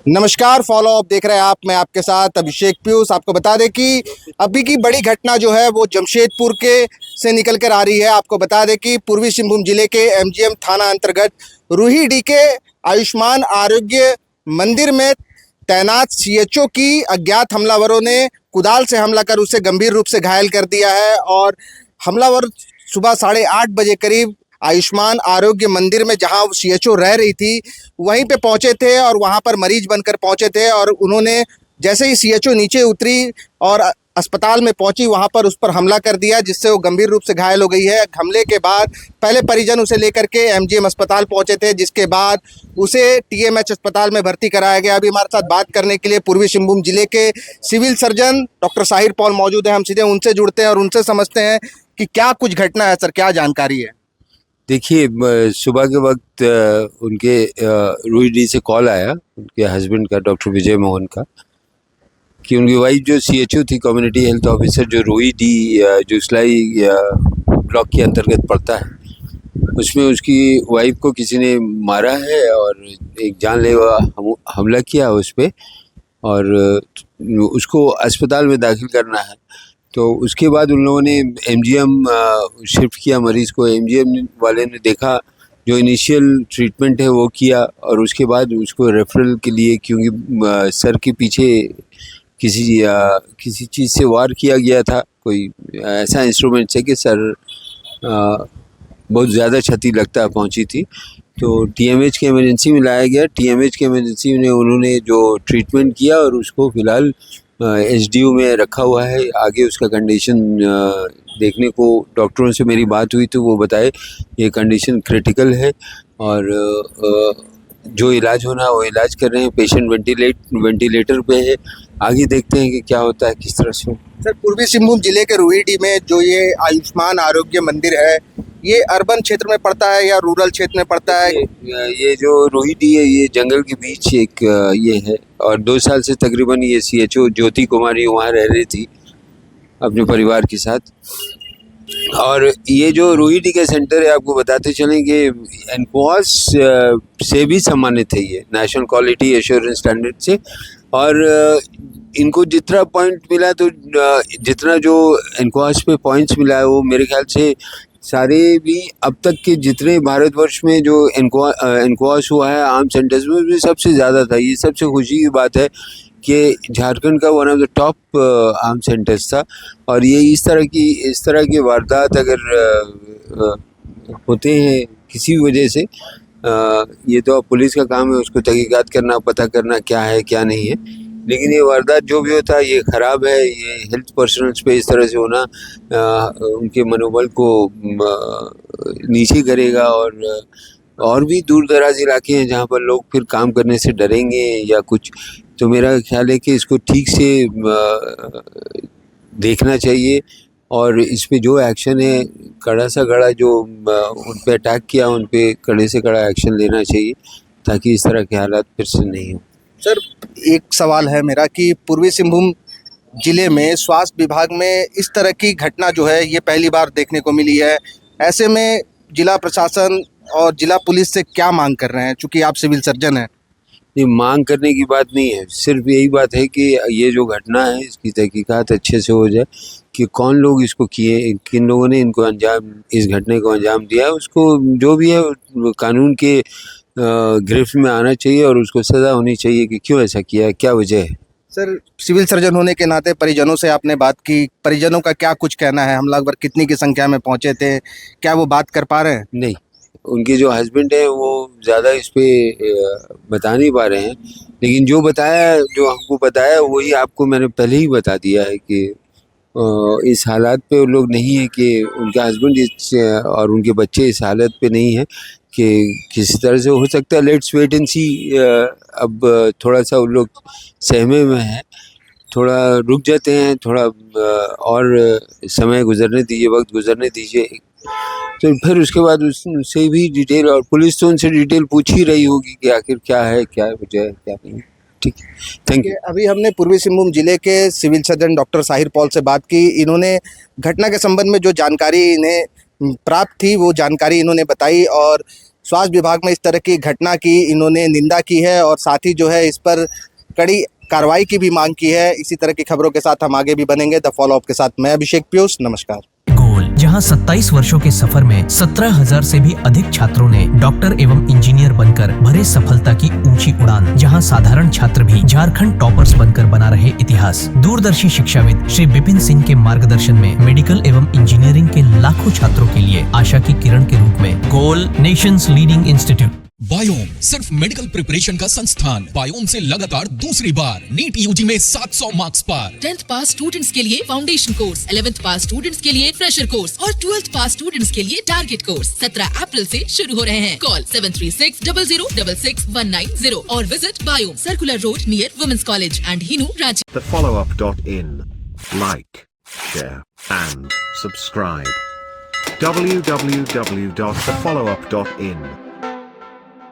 नमस्कार, follow up देख रहे हैं आप। मैं आपके साथ अभिषेक पीयूष। आपको बता दें कि अभी की बड़ी घटना जो है वो जमशेदपुर के से निकल कर आ रही है। आपको बता दें कि पूर्वी सिंहभूम जिले के एमजीएम थाना अंतर्गत रूहीडीह के आयुष्मान आरोग्य मंदिर में तैनात सीएचओ की अज्ञात हमलावरों ने कुदाल से हमला कर उसे गंभीर रूप से घायल कर दिया है। और हमलावर सुबह 8:30 बजे करीब आयुष्मान आरोग्य मंदिर में जहां सीएचओ रह रही थी वहीं पे पहुंचे थे और वहां पर मरीज बनकर पहुंचे थे। और उन्होंने जैसे ही सीएचओ नीचे उतरी और अस्पताल में पहुंची वहां पर उस पर हमला कर दिया, जिससे वो गंभीर रूप से घायल हो गई है। हमले के बाद पहले परिजन उसे लेकर के एमजीएम अस्पताल पहुंचे थे, जिसके बाद उसे टीएमएच अस्पताल में भर्ती कराया गया। अभी हमारे साथ बात करने के लिए पूर्वी सिंहभूम जिले के civil surgeon doctor Sahir Paul मौजूद है। हम सीधे उनसे जुड़ते हैं और उनसे समझते हैं कि क्या कुछ घटना है। सर, क्या जानकारी है? देखिए, सुबह के वक्त उनके रूहीडीह से कॉल आया उनके हस्बैंड का, डॉक्टर विजय मोहन का, कि उनकी वाइफ जो सीएचओ थी, कम्युनिटी हेल्थ ऑफिसर, जो रूहीडीह जो इस्लाई ब्लॉक के अंतर्गत पड़ता है, उसमें उसकी वाइफ को किसी ने मारा है और एक जानलेवा हमला किया उस पर, और उसको अस्पताल में दाखिल करना है। तो उसके बाद उन लोगों ने एमजीएम शिफ्ट किया मरीज़ को। एमजीएम वाले ने देखा, जो इनिशियल ट्रीटमेंट है वो किया, और उसके बाद उसको रेफरल के लिए, क्योंकि सर के पीछे किसी चीज़ से वार किया गया था, कोई ऐसा इंस्ट्रूमेंट से कि सर बहुत ज़्यादा क्षति लगता पहुंची थी। तो टीएमएच के इमरजेंसी में लाया गया। टीएमएच के इमरजेंसी में उन्होंने जो ट्रीटमेंट किया और उसको फ़िलहाल एसडीयू में रखा हुआ है। आगे उसका कंडीशन देखने को डॉक्टरों से मेरी बात हुई तो वो बताए ये कंडीशन क्रिटिकल है, और जो इलाज होना वो इलाज कर रहे हैं। पेशेंट वेंटिलेटर पे है। आगे देखते हैं कि क्या होता है, किस तरह से। सर, पूर्वी सिंहभूम जिले के रूहीडीह में जो ये आयुष्मान आरोग्य मंदिर है, ये अर्बन क्षेत्र में पड़ता है या रूरल क्षेत्र में पड़ता है? ये जो रूहीडीह है ये जंगल के बीच एक ये है, और 2 साल से तकरीबन ये सीएचओ ज्योति कुमारी वहाँ रह रही थी अपने परिवार के साथ। और ये जो रूहीडीह का सेंटर है, आपको बताते चलें कि एनक्वास से भी सम्मानित है ये, नेशनल क्वालिटी एश्योरेंस स्टैंडर्ड से। और इनको जितना पॉइंट मिला, तो जितना जो एनक्वास पे पॉइंट्स मिला है वो मेरे ख्याल से सारे भी अब तक के जितने भारतवर्ष में जो एनक्वास हुआ है आर्म सेंटर्स में, भी सबसे ज़्यादा था। ये सबसे खुशी की बात है कि झारखंड का one of the top arm centres था। और ये इस तरह की वारदात अगर होते हैं किसी वजह से, ये तो पुलिस का काम है उसको तहकीकात करना, पता करना क्या है क्या नहीं है। लेकिन ये वारदात जो भी होता है ये ख़राब है। ये हेल्थ पर्सनल्स पे इस तरह से होना उनके मनोबल को नीचे करेगा। और भी दूर दराज इलाके हैं जहाँ पर लोग फिर काम करने से डरेंगे या कुछ। तो मेरा ख्याल है कि इसको ठीक से देखना चाहिए, और इस पे जो एक्शन है, कड़ा सा कड़ा, जो उन पे अटैक किया उन पे कड़े से कड़ा एक्शन लेना चाहिए, ताकि इस तरह के हालात फिर से नहीं हो। सर, एक सवाल है मेरा कि पूर्वी सिंहभूम जिले में स्वास्थ्य विभाग में इस तरह की घटना जो है ये पहली बार देखने को मिली है। ऐसे में जिला प्रशासन और जिला पुलिस से क्या मांग कर रहे हैं, चूँकि आप सिविल सर्जन हैं? ये मांग करने की बात नहीं है, सिर्फ यही बात है कि ये जो घटना है इसकी तहकीकात अच्छे से हो जाए, कि कौन लोग इसको किए, किन लोगों ने इस घटने को अंजाम दिया है। उसको जो भी है कानून के गिरफ्त में आना चाहिए, और उसको सज़ा होनी चाहिए कि क्यों ऐसा किया है, क्या वजह है। सर, सिविल सर्जन होने के नाते परिजनों से आपने बात की, परिजनों का क्या कुछ कहना है? हमलावर कितनी की संख्या में पहुंचे थे, क्या वो बात कर पा रहे हैं? नहीं, उनके जो हस्बैंड है वो ज़्यादा इस पे बता नहीं पा रहे हैं। लेकिन जो हमको बताया वही आपको मैंने पहले ही बता दिया है कि इस हालात पे वो लोग नहीं है, कि उनके हस्बैंड और उनके बच्चे इस हालत पे नहीं है कि किसी तरह से हो सकता है। लेट्स वेट एंड सी। अब थोड़ा सा उन लोग सहमे में हैं, थोड़ा रुक जाते हैं, थोड़ा और समय गुजरने दीजिए, वक्त गुजरने दीजिए, तो फिर उसके बाद उससे भी डिटेल, और पुलिस तो उनसे डिटेल पूछ ही रही होगी कि आखिर क्या है, क्या वजह है, क्या नहीं। ठीक है, थैंक यू। अभी हमने पूर्वी सिंहभूम जिले के civil surgeon doctor Sahir Paul से बात की। इन्होंने घटना के संबंध में जो जानकारी इन्हें प्राप्त थी वो जानकारी इन्होंने बताई, और स्वास्थ्य विभाग में इस तरह की घटना की इन्होंने निंदा की है और साथ ही जो है इस पर कड़ी कार्रवाई की भी मांग की है। इसी तरह की खबरों के साथ हम आगे भी बनेंगे। द फॉलो अप के साथ मैं अभिषेक पीयूष, नमस्कार। गोल, जहां 27 वर्षों के सफर में 17,000 से भी अधिक छात्रों ने डॉक्टर एवं इंजीनियर बनकर भरे सफलता की ऊंची उड़ान, जहां साधारण छात्र भी झारखंड टॉपर्स बनकर बना रहे इतिहास। दूरदर्शी शिक्षाविद श्री विपिन सिंह के मार्गदर्शन में मेडिकल एवं इंजीनियरिंग के लाखों छात्रों के लिए आशा की किरण के रूप में गोल, नेशंस लीडिंग इंस्टीट्यूट। बायोम सिर्फ मेडिकल प्रिपरेशन का संस्थान। बायोम से लगातार दूसरी बार नीट यूजी में 700 मार्क्स पार। 10th पास स्टूडेंट्स के लिए फाउंडेशन कोर्स, 11th पास स्टूडेंट्स के लिए फ्रेशर कोर्स और 12th पास स्टूडेंट्स के लिए टारगेट कोर्स 17 अप्रैल से शुरू हो रहे हैं। कॉल 7360066190 और visit Biome, circular road near women's college and Hinoo, Ranchi. thefollowup.in. Like, share and subscribe. www.thefollowup.in